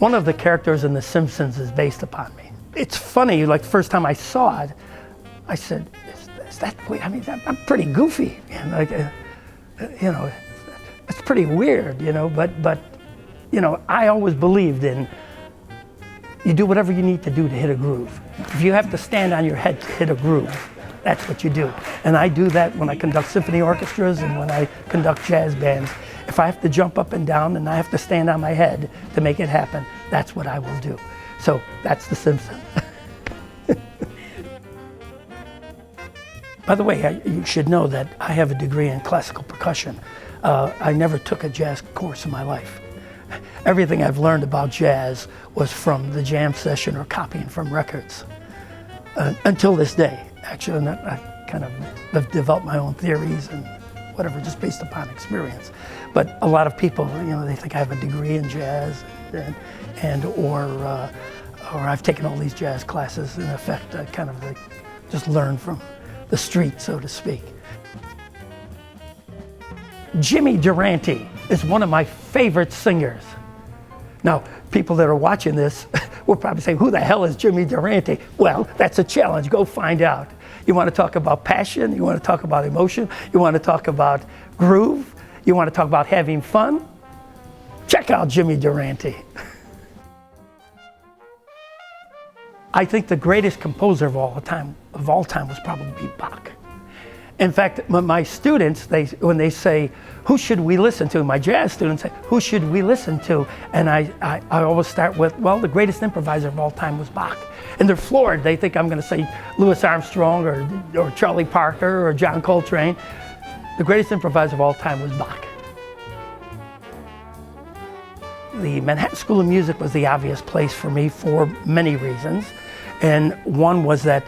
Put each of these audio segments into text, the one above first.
One of the characters in The Simpsons is based upon me. It's funny, like the first time I saw it, I said, is that, I mean, I'm pretty goofy. And like, you know, it's pretty weird, you know, but, you know, I always believed in, you do whatever you need to do to hit a groove. If you have to stand on your head to hit a groove, that's what you do. And I do that when I conduct symphony orchestras and when I conduct jazz bands. If I have to jump up and down and I have to stand on my head to make it happen, that's what I will do. So that's The Simpsons. By the way, you should know that I have a degree in classical percussion. I never took a jazz course in my life. Everything I've learned about jazz was from the jam session or copying from records. Until this day, actually, and I kind of have developed my own theories and whatever, just based upon experience. But a lot of people, you know, they think I have a degree in jazz or I've taken all these jazz classes. In effect, I kind of like just learned from the street, so to speak. Jimmy Durante is one of my favorite singers. Now, people that are watching this will probably say, who the hell is Jimmy Durante? Well, that's a challenge. Go find out. You want to talk about passion? You want to talk about emotion? You want to talk about groove? You want to talk about having fun? Check out Jimmy Durante. I think the greatest composer of all time was probably Bach. In fact, my students, when they say, who should we listen to? My jazz students say, who should we listen to? And I always start with, well, the greatest improviser of all time was Bach. And they're floored. They think I'm going to say Louis Armstrong or Charlie Parker or John Coltrane. The greatest improviser of all time was Bach. The Manhattan School of Music was the obvious place for me for many reasons. And one was that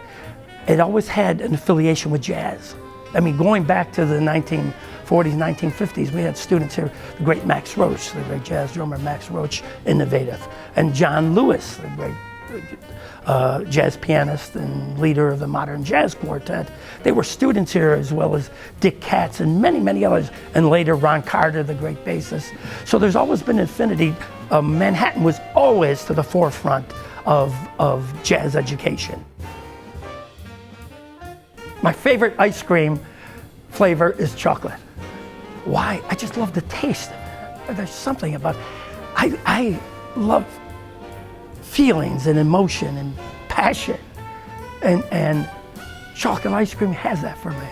it always had an affiliation with jazz. I mean, going back to the 1940s, 1950s, we had students here, the great Max Roach, the great jazz drummer Max Roach, innovative, and John Lewis, the great jazz pianist and leader of the modern jazz quartet. They were students here, as well as Dick Katz and many, many others, and later Ron Carter, the great bassist. So there's always been infinity. Manhattan was always to the forefront of jazz education. My favorite ice cream flavor is chocolate. Why? I just love the taste of it. There's something about it. I love feelings and emotion and passion. And chocolate ice cream has that for me.